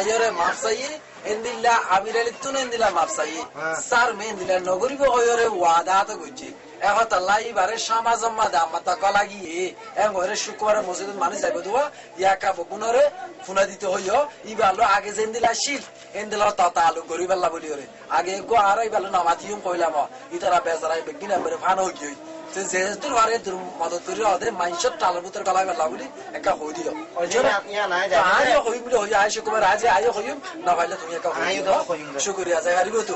আইরে মাপসাই এন্দিলা আমিরালি তুন এন্দিলা মাপসাই সার মে এন্দিলা নগরিব হয়রে ওয়াদা তো কইছি এখন তাল্লাই বারে সমাজ মাদা মাতা কলা গিয়ে এম হরে শুক্রবার মসজিদ মানুষ যাইব দুয়া ইয়াকা বকুনরে ফুনা দিতে হইও ইবালো আগে যে এন্দিলা শিল এন্দিলা ততা আলু গরিবাল্লা বলি ওরে আগে গো আর ইবালো নামাতিউম কইলাম ইতারা বেজারাই বেগিনা বেরে ফানো হই যেহেতুর বারে মদত করি ওদের মাইন্ডসেট টালের ভিতর গলা গলা বলি একটা হই দিও আজ হই বলে হই আয় শুক্রবার আজ আয় হইম না ভাইলে তুমি একটা হই দিও শুকরিয়া যাই হারিব তো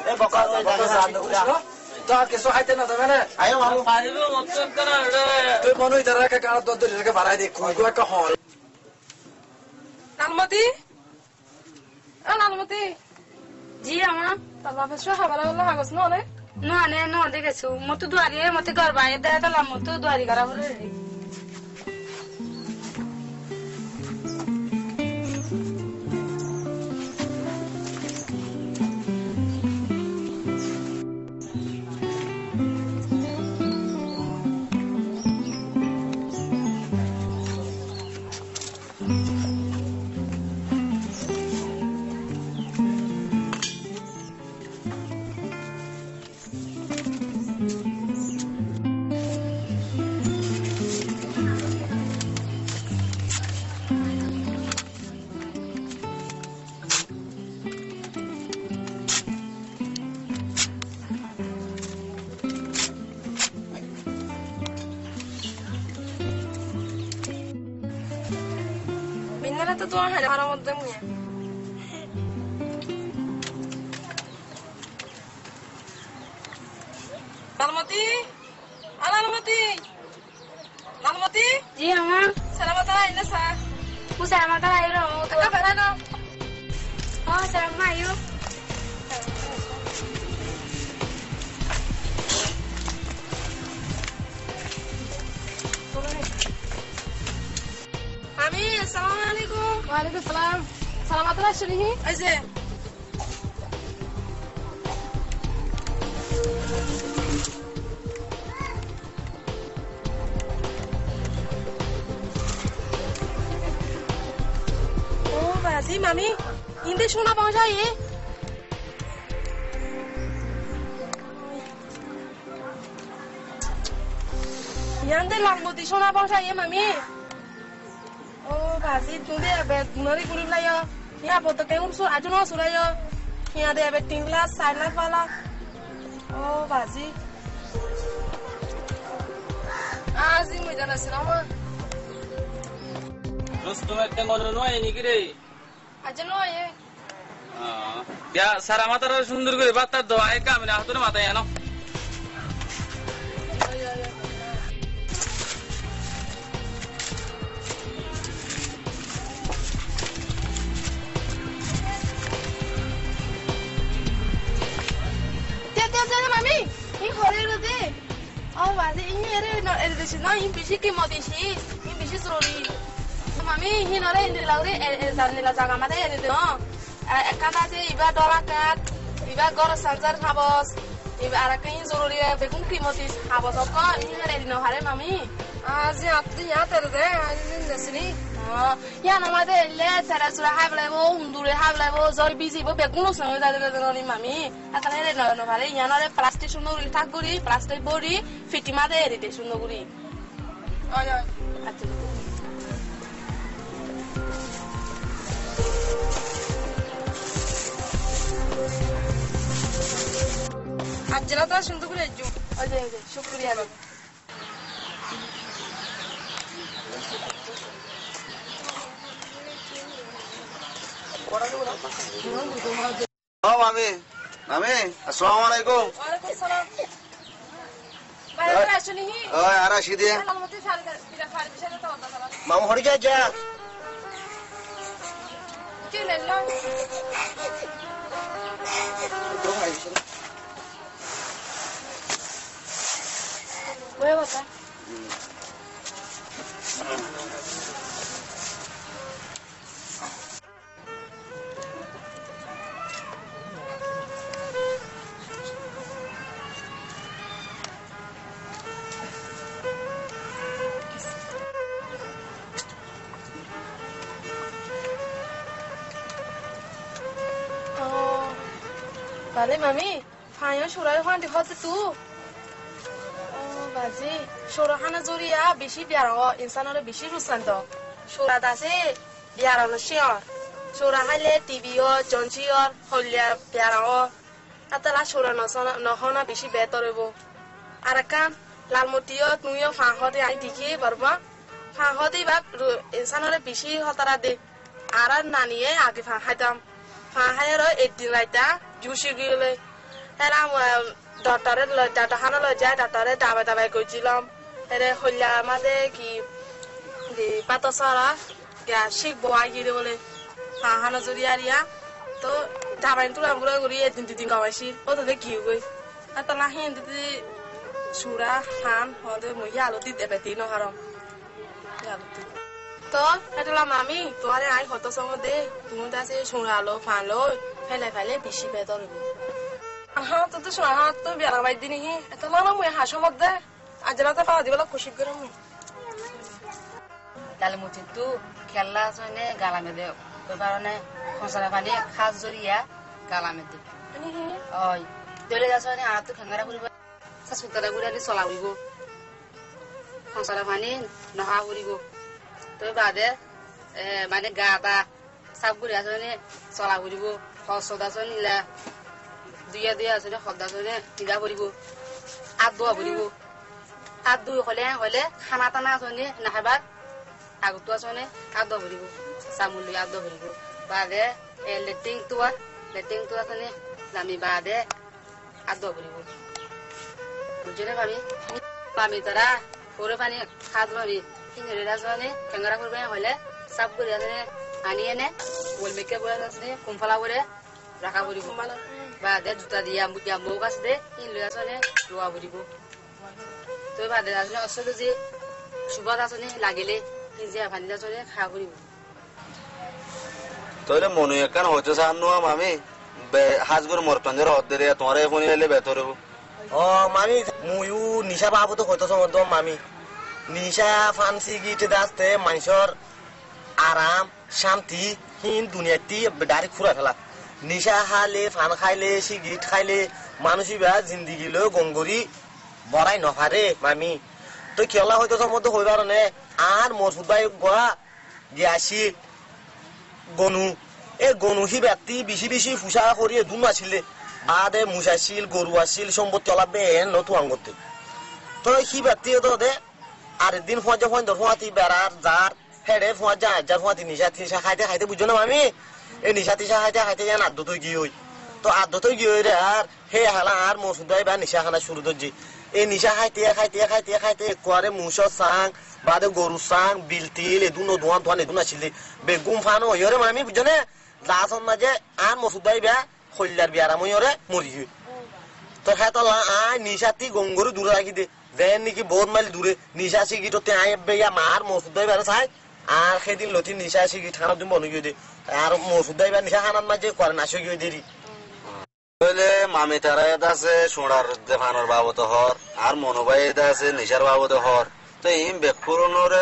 তো আর কিছু খাইতে না দেবে না আয়ো মামু পারিব মত করা তুই মনে হইতার একটা কার দর ধরে বাড়াই দে কই গো একটা হল নালমতি নালমতি জি আমা তার বাপের সহ হাবালা বলা হাগস না অনেক নে ন দেখেছো মতো দুয়ারি মতে ঘর বাইরে দেখালাম মতো দুয়ারি করা বলে তো তোমার হারে হারার মধ্যে মুয়ে নালমতি নালমতি নালমতি জি আমা সালামত আইনা সা পুসা আমা কা আইরো তো বেলা না সালাম আইও আমি আসসালামু আলাইকুম ওয়া আলাইকুম সালাম সালামাত আসনি এই যে ও বাজি মামি ইন্দে সোনা পৌঁছাই ইয়ান্দে লাম্বতি সোনা পৌঁছাই মামি ও বাজি তুঁদে আবে নরি গুলি লাইয়া ইয়া বতো কেউন সু আজু ন সুরাইয়া ইয়া দে আবে 3 গ্লাস 4 লাখ वाला ও বাজি আজি মই জানাছিলাম রুস্তম একটা মনে নয় নাকি রে আজ নয় বিয়া সারা মাথার সুন্দর করে বাতার দাও আয় কামে না হাতের মাথায় আনো mami ini horror deh oh wadi ini ada di sini ini bisi kimoti sih ini bisi seruri mami ini nore ini lauri dari jaga mata ya itu kata aja iba dorakat iba gor sanjar habos iba arah ini seruri bekum kimoti habos apa ini ada di nore mami aja aku ya terde ini di sini ya namanya le cara surah hablebo undure hablebo zori bisi bo bekum sama dari mami asal ini nore ya nore plastik sunnah uri tak guri plastik bori fitima deh ini sunnah guri oh ya aja aja lah tuh sunnah guri aja aja syukriya Oh mami, mami, assalamualaikum. Waalaikumsalam. Bayar aja nih. Oh, arah sini. Nalamati sari tidak sari bisa tahu tak? Mau hari aja. Cile lo. Terus aja sini. Boleh apa? Vale, mami. Fanyo shorai khan di hot tu. Oh, bazi. Shora khana zuriya bishi biaro insan ore bishi rusando. Shora dase biaro no shior. Shora hale TV o jonchi or holya biaro. Atala shora no hona bishi betorebo. Arakan lalmutio nuyo fanhode ai dikhi barba. Fanhode ba insan ore bishi hotara de. Ara naniye age fanhadam. Fanhayro edin laita jushi gile. Eram doctor hana lo jai doctor dabai gojilam ere holla amade ki di patosara ga shik boy gire bole hana zuriaria to dabai tulam gura guri edin gawashi o to de ki goi atala hin di sura han hode mo yalo di debeti no haram yalo to atala mami to are ai hoto songo de tunda se sura lo fan lo fele bishi bedor aha তো শোনা হাত তো বিয়ার by দিনি হি এত মানো মুই হাসো মধ্যে আজরাতে পাওয়া দিবলা খুশি করে মুই তালে মুতি তু খেলা জনে গালামে দে কইবারনে খসরা পানি খাস জরিয়া গালামে দে ওই দলে যাসনে আর তো খাঙ্গারা করিবা সাসুতারা গুরালি চলাউইব খসরা পানি নহা করিব তো বাদে মানে গাটা সাব গুরিয়া জনে চলা করিব খসদা জনিলা দুয়া আসলে সদা আসলে টিগা করিব আদুয়া করিব আদু হলে খানা টানা আসনে নাখাবার আগতো আসনে আদুয়া করিব চামুলি আদুয়া করিব বাদে লেটিং তো আসনে নামি বাদে আদুয়া করিব বুঝলে পামি তারা পরে পানি খাদ মারি কিনে আসনে কেঙ্গারা করবে হলে সাপ করে আসনে আনি এনে গোল মেকে বলে আসনে কুমফালা করে রাখা করিব বাদে জুতা দিয়া মুটিয়া মুখ আছে ইন লৈ আসনে লোৱা বুলিব তো বাদে আসলে অসলে যে সুবাদ আসনে লাগিলে ইজিয়া ভানি আসনে খা করিব তোরে মনে একান হইতো সানো মামি হাজগুর মরতঞ্জের হদ্দরে তোরে ফোনি হইলে বেতরব ও মামি মুয়ু নিশা বাবু তো হইতো সমদ মামি নিশা ফান্সি গিতে দাসতে মানুষের আরাম শান্তি হিন দুনিয়াতি ডাইরেক্ট ফুরা ফেলা নিশা খালে ফান খাইলে সিগারেট খাইলে মানুষই বা জিন্দিগি লো গঙ্গরি বড়াই নফারে মামি তো খেলা হয়তো সম্বন্ধ হইবার নে আর মসুদ ভাই গোয়া গিয়াছি গনু এ গনু হি ব্যক্তি বেশি ফুসা করিয়ে দুন আসিলে বাদে মুসাইছিল গরু আসিল সম্পত্তি চলাবে নতু আঙ্গতে তো হি ব্যক্তি তো দে আর দিন ফোঁয়াতি বেড়ার যার হেডে ফোঁয়া যা যার ফোঁয়াতি নিশা খাইতে বুঝছো না মামি এই নিশা তিশা খাইতে যান আদ্য তো গিয়ে তো আদ্য তো গিয়ে রে আর হে হালা আর মসুদ ভাই বা নিশা খানা শুরু ধরছি এই নিশা খাইতে কুয়ারে মুস চাং বাদে গরু চাং বিলতিল এদুন ধোয়ান এদুন আসিলে বেগুম ফানো হইরে মামি বুঝছো না লাচন মাঝে আর মসুদ ভাই বা খল্যার বিয়ারা মইরে মরি তো হ্যাঁ তো আয় নিশাতি গঙ্গরু দূরে রাখি দে দেন নাকি বহুত মাইল দূরে নিশা সিগিটতে আয় বেয়া মার মসুদ ভাই বেড়া চাই আর সেদিন লতি নিশা সিগি থানা তুমি বনে গিয়ে দে আর মসুদ ভাই নিশা খানার মাঝে করে নাশো গিয়ে দেরি মামি তারা এটা আছে সোনার দেখানোর বাবদ হর আর মনোভাই এটা আছে নিশার বাবদ হর তো ইম বেকুরনোর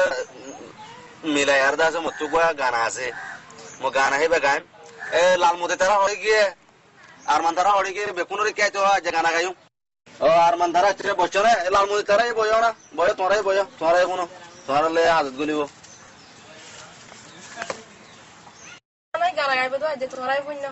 মিলাই আর আছে মতো গানা আছে মো গানা হে বেগাইম এ লালমতি তারা হয়ে গিয়ে আর মান তারা হয়ে গিয়ে বেকুনোর কে তো যে গানা গাইম ও আর মান তারা চিরে বছরে লালমতি তারাই বয় না বয় তোরাই কোনো তোরালে হাজত গলিব গানা গাইবে তো আজ তোরাই বই না